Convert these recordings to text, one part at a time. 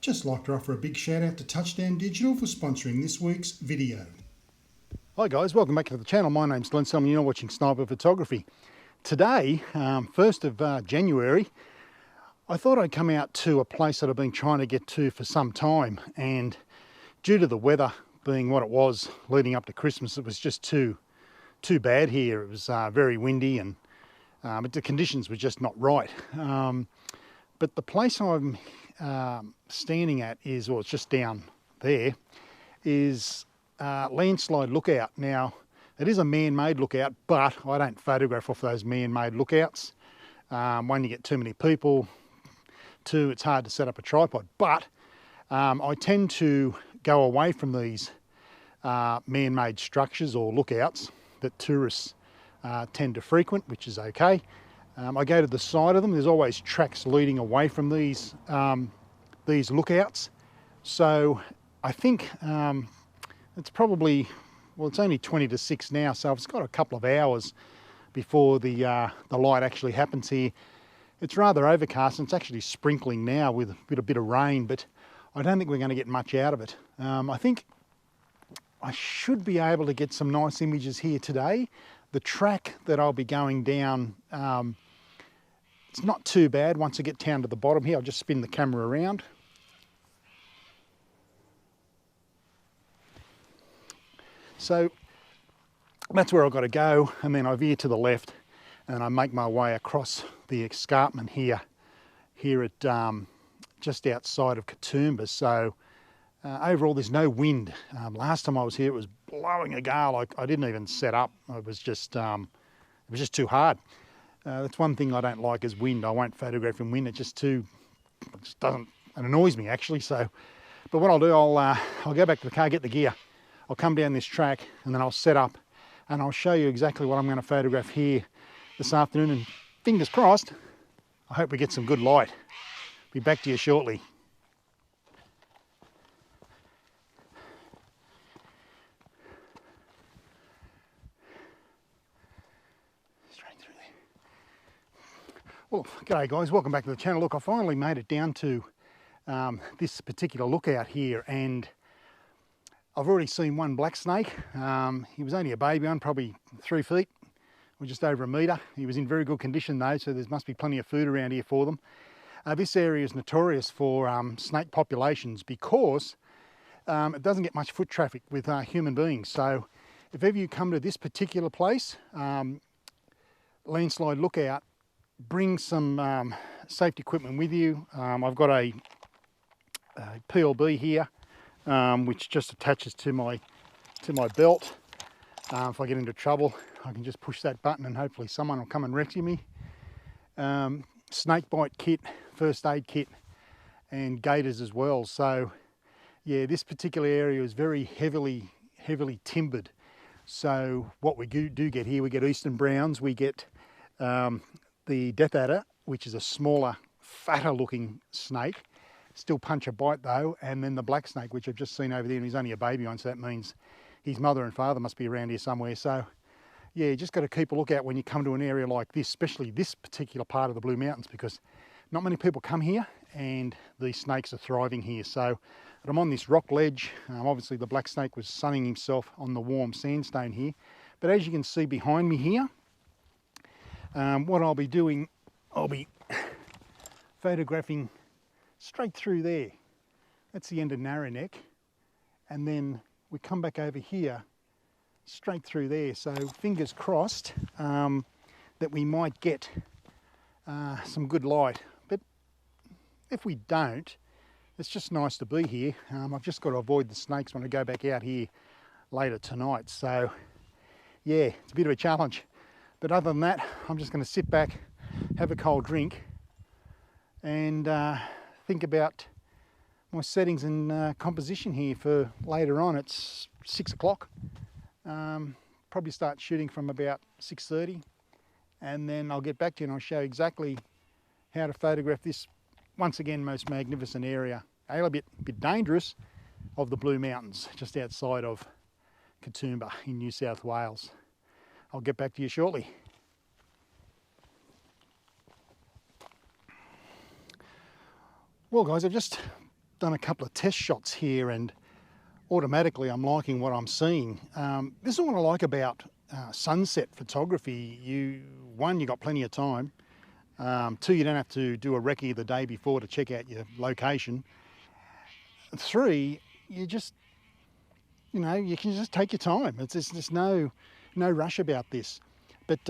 Just like to offer a big shout out to Touchdown Digital for sponsoring this week's video. Hi guys, welcome back to the channel. My name's Landslide and you're watching Sniper Photography. Today, 1st of January, I thought I'd come out to a place that I've been trying to get to for some time, and due to the weather being what it was leading up to Christmas, it was just too bad here. It was very windy and the conditions were just not right. But the place I'm standing at is, well, it's just down there, is Landslide Lookout. Now, it is a man-made lookout, but I don't photograph off those man-made lookouts. One, you get too many people. Two, it's hard to set up a tripod. But I tend to go away from these man-made structures or lookouts that tourists tend to frequent, which is okay. I go to the side of them. There's always tracks leading away from these lookouts. So I think it's probably, well, it's only 20 to 6 now, so it's got a couple of hours before the light actually happens here. It's rather overcast and it's actually sprinkling now with a bit of rain, but I don't think we're going to get much out of it. I think I should be able to get some nice images here today. The track that I'll be going down, it's not too bad once I get down to the bottom here. I'll just spin the camera around. So that's where I've got to go, and then I veer to the left and I make my way across the escarpment here at just outside of Katoomba. So overall there's no wind. Last time I was here it was blowing a gale. I didn't even set up. It was just too hard. That's one thing I don't like is wind. I won't photograph in wind. It just doesn't, it annoys me actually. So, but what I'll do, I'll go back to the car, get the gear. I'll come down this track and then I'll set up and I'll show you exactly what I'm going to photograph here this afternoon, and fingers crossed, I hope we get some good light. Be back to you shortly. Straight through there. Well, g'day guys, welcome back to the channel. Look, I finally made it down to this particular lookout here, and I've already seen one black snake. He was only a baby one, probably 3 feet, or just over a metre. He was in very good condition though, so there must be plenty of food around here for them. This area is notorious for snake populations because it doesn't get much foot traffic with human beings. So if ever you come to this particular place, Landslide Lookout, bring some safety equipment with you. I've got a PLB here, which just attaches to my belt. If I get into trouble, I can just push that button and hopefully someone will come and rescue me. Snake bite kit, first aid kit, and gaiters as well. So yeah, this particular area is very heavily timbered. So what we do get here, we get eastern browns, we get the death adder, which is a smaller, fatter looking snake. Still punch a bite though, and then the black snake, which I've just seen over there, and he's only a baby one, so that means his mother and father must be around here somewhere. So yeah, you just got to keep a lookout when you come to an area like this, especially this particular part of the Blue Mountains, because not many people come here and these snakes are thriving here. So I'm on this rock ledge. Obviously the black snake was sunning himself on the warm sandstone here, but as you can see behind me here, what I'll be doing, I'll be photographing straight through there. That's the end of Narrow Neck, and then we come back over here straight through there. So fingers crossed that we might get some good light, but if we don't, it's just nice to be here. I've just got to avoid the snakes when I go back out here later tonight. So yeah, it's a bit of a challenge, but other than that, I'm just going to sit back, have a cold drink, and think about my settings and composition here for later on. It's 6 o'clock. Probably start shooting from about 6:30, and then I'll get back to you and I'll show you exactly how to photograph this, once again, most magnificent area, a little bit dangerous, of the Blue Mountains, just outside of Katoomba in New South Wales. I'll get back to you shortly. Well guys, I've just done a couple of test shots here, and automatically I'm liking what I'm seeing. This is what I like about sunset photography. One, you got plenty of time. Two, you don't have to do a recce the day before to check out your location. Three, you can just take your time. There's no rush about this. But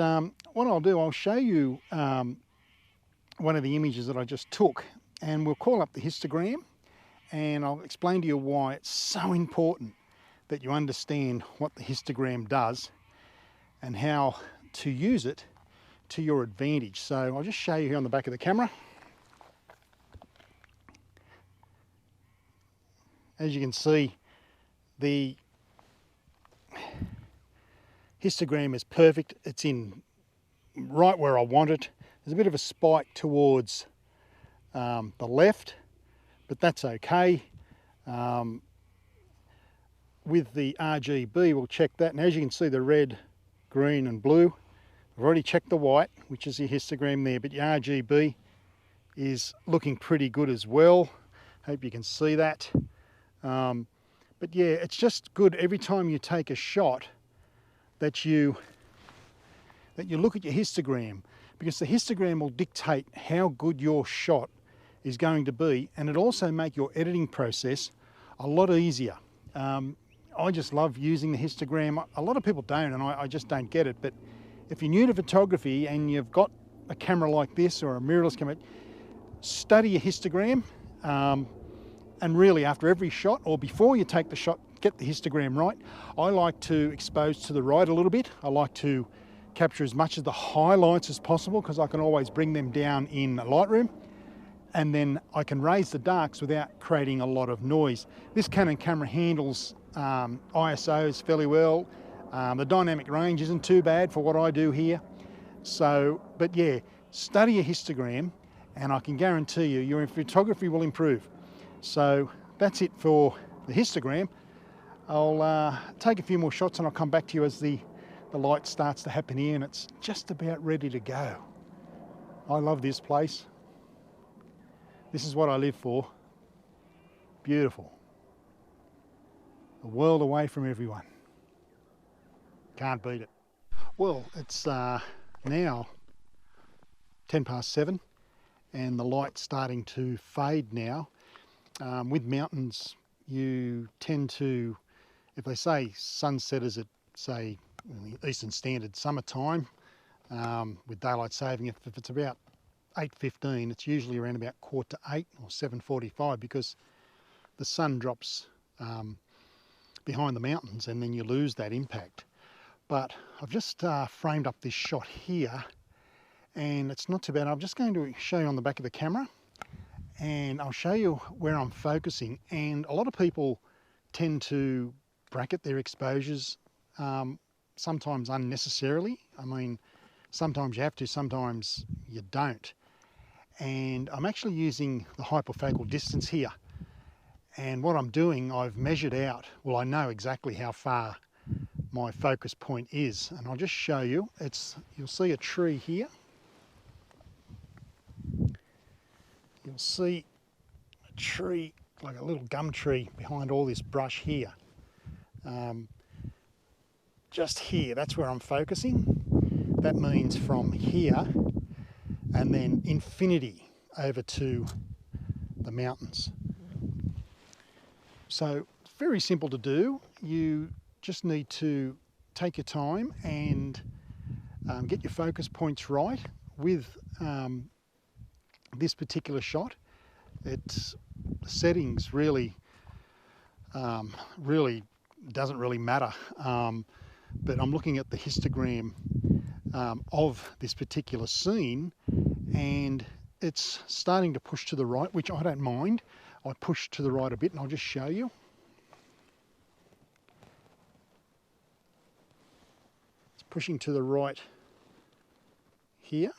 what I'll do, I'll show you one of the images that I just took, and we'll call up the histogram, and I'll explain to you why it's so important that you understand what the histogram does and how to use it to your advantage. So I'll just show you here on the back of the camera. As you can see, the histogram is perfect. It's in right where I want it. There's a bit of a spike towards the left, but that's okay. With the RGB, we'll check that. And as you can see, the red, green and blue. I've already checked the white, which is your histogram there, but your RGB is looking pretty good as well. Hope you can see that. But yeah, it's just good every time you take a shot that you look at your histogram, because the histogram will dictate how good your shot is going to be, and it also make your editing process a lot easier. I just love using the histogram. A lot of people don't, and I just don't get it. But if you're new to photography and you've got a camera like this or a mirrorless camera, study your histogram, and really after every shot or before you take the shot, get the histogram right. I like to expose to the right a little bit. I like to capture as much of the highlights as possible because I can always bring them down in Lightroom, and then I can raise the darks without creating a lot of noise. This Canon camera handles ISOs fairly well. The dynamic range isn't too bad for what I do here. So, but yeah, study your histogram and I can guarantee you your photography will improve. So that's it for the histogram. I'll take a few more shots and I'll come back to you as the light starts to happen here, and it's just about ready to go. I love this place. This is what I live for. Beautiful. A world away from everyone. Can't beat it. Well, it's now 7:10 and the light's starting to fade now. With mountains, you tend to, if they say sunset is at, say, Eastern Standard summertime, with daylight saving, if it's about 8:15, it's usually around about 7:45 or 7:45, because the sun drops behind the mountains and then you lose that impact. But I've just framed up this shot here and it's not too bad. I'm just going to show you on the back of the camera and I'll show you where I'm focusing. And a lot of people tend to bracket their exposures, sometimes unnecessarily. I mean, sometimes you have to, sometimes you don't. And I'm actually using the hyperfocal distance here. And what I'm doing, I've measured out, well, I know exactly how far my focus point is. And I'll just show you. You'll see a tree here. You'll see a tree, like a little gum tree behind all this brush here. Just here, that's where I'm focusing. That means from here and then infinity over to the mountains. So it's very simple to do. You just need to take your time and get your focus points right with this particular shot. The settings really doesn't really matter. But I'm looking at the histogram of this particular scene and it's starting to push to the right, which I don't mind. I push to the right a bit and I'll just show you. It's pushing to the right here.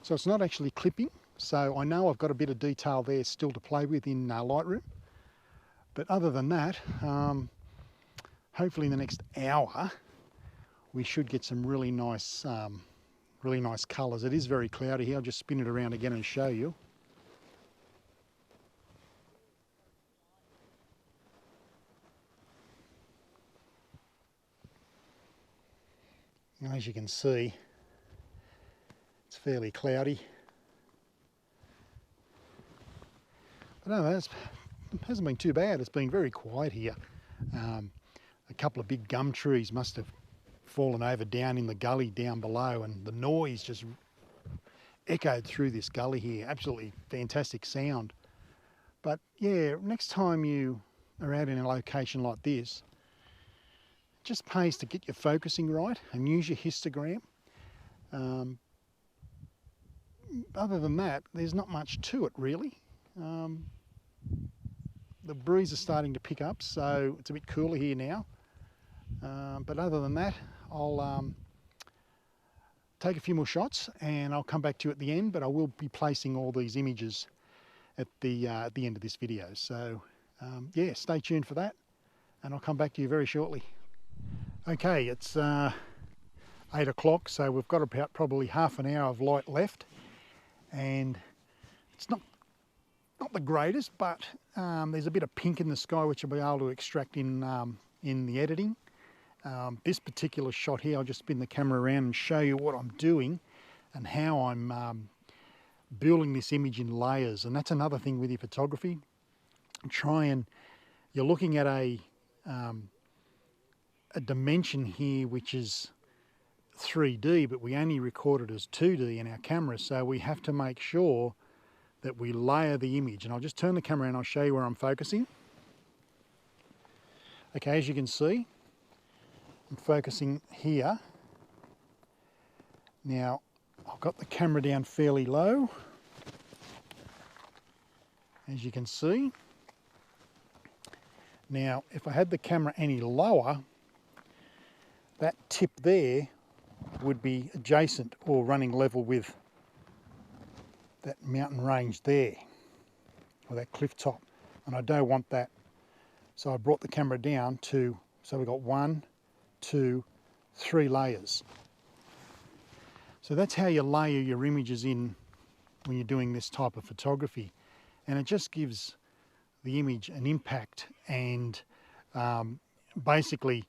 So it's not actually clipping. So I know I've got a bit of detail there still to play with in Lightroom. But other than that, hopefully in the next hour, we should get some really nice colours. It is very cloudy here. I'll just spin it around again and show you. And as you can see, it's fairly cloudy. But no, it hasn't been too bad. It's been very quiet here. A couple of big gum trees must have fallen over down in the gully down below, and the noise just echoed through this gully here. Absolutely fantastic sound. But yeah, next time you are out in a location like this, it just pays to get your focusing right and use your histogram. Other than that, there's not much to it really. The breeze is starting to pick up, so it's a bit cooler here now. But other than that, I'll take a few more shots and I'll come back to you at the end, but I will be placing all these images at the end of this video. So yeah, stay tuned for that and I'll come back to you very shortly. Okay, it's 8 o'clock, so we've got about probably half an hour of light left, and it's not the greatest, but there's a bit of pink in the sky which I'll be able to extract in the editing. This particular shot here, I'll just spin the camera around and show you what I'm doing and how I'm building this image in layers. And that's another thing with your photography. You're looking at a dimension here which is 3D, but we only record it as 2D in our camera, so we have to make sure that we layer the image. And I'll just turn the camera and I'll show you where I'm focusing. Okay, as you can see, I'm focusing here. Now, I've got the camera down fairly low, as you can see. Now, if I had the camera any lower, that tip there would be adjacent or running level with that mountain range there, or that cliff top, and I don't want that. So I brought the camera down to, so we've got 1, 2, 3 layers. So that's how you layer your images in when you're doing this type of photography, and it just gives the image an impact and basically,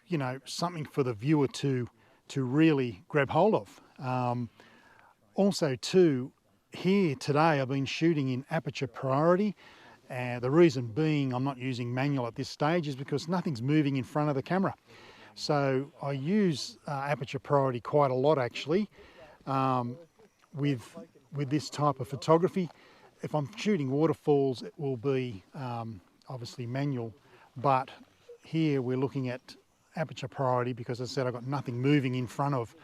you know, something for the viewer to really grab hold of. Also too, here today I've been shooting in aperture priority. The reason being I'm not using manual at this stage is because nothing's moving in front of the camera. So I use aperture priority quite a lot actually with this type of photography. If I'm shooting waterfalls, it will be obviously manual, but here we're looking at aperture priority because, as I said, I've got nothing moving in front of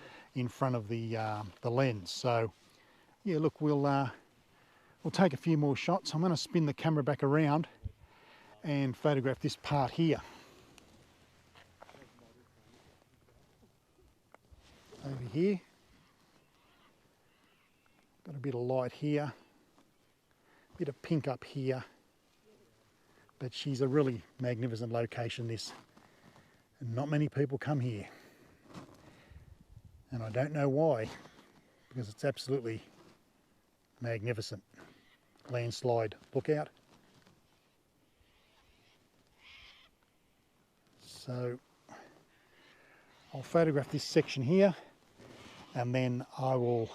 the lens. So yeah, look, we'll take a few more shots. I'm going to spin the camera back around and photograph this part here. Over here, got a bit of light here, bit of pink up here, but she's a really magnificent location, this, and not many people come here, and I don't know why, because it's absolutely magnificent. Landslide lookout. So I'll photograph this section here and then I will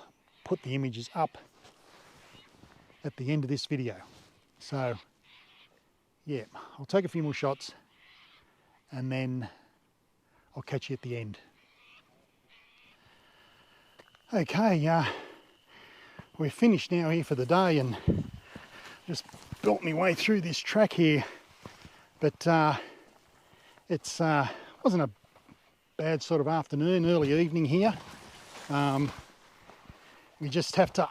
put the images up at the end of this video. So yeah, I'll take a few more shots and then I'll catch you at the end. Okay, we're finished now here for the day, and just built my way through this track here, but it's wasn't a bad sort of afternoon, early evening here. We just have to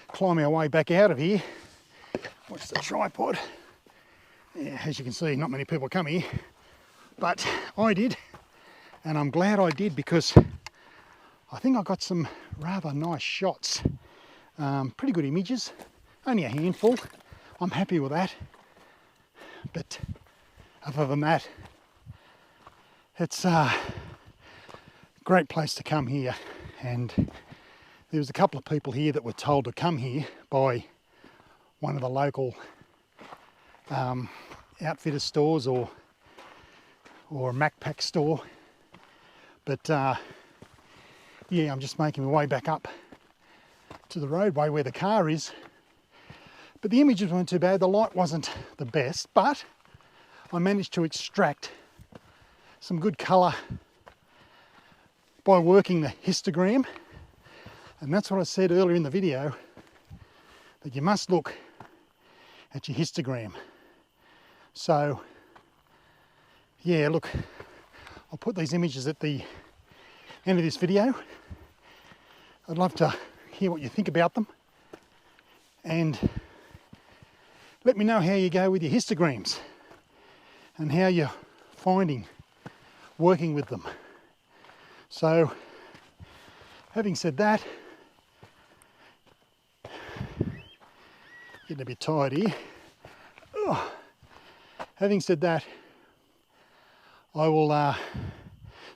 climb our way back out of here. Watch the tripod. Yeah, as you can see, not many people come here, but I did, and I'm glad I did because I think I got some rather nice shots. Pretty good images, only a handful. I'm happy with that. But other than that, it's a great place to come here. And there was a couple of people here that were told to come here by one of the local outfitter stores or a MacPack store. But yeah, I'm just making my way back up to the roadway where the car is. But the images weren't too bad. The light wasn't the best, but I managed to extract some good colour by working the histogram. And that's what I said earlier in the video, that you must look at your histogram. So yeah, look, I'll put these images at the end of this video. I'd love to hear what you think about them, and let me know how you go with your histograms and how you're finding working with them. So having said that, getting a bit tired here. Oh. Having said that, I will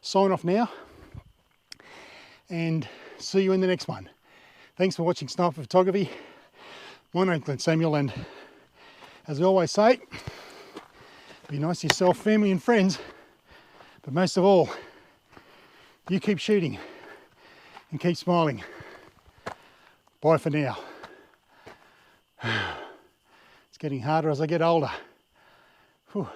sign off now and see you in the next one. Thanks for watching Sniper Photography. My name's Glenn Samuel, and as I always say, be nice to yourself, family and friends, but most of all, you keep shooting and keep smiling. Bye for now. It's getting harder as I get older. Whew.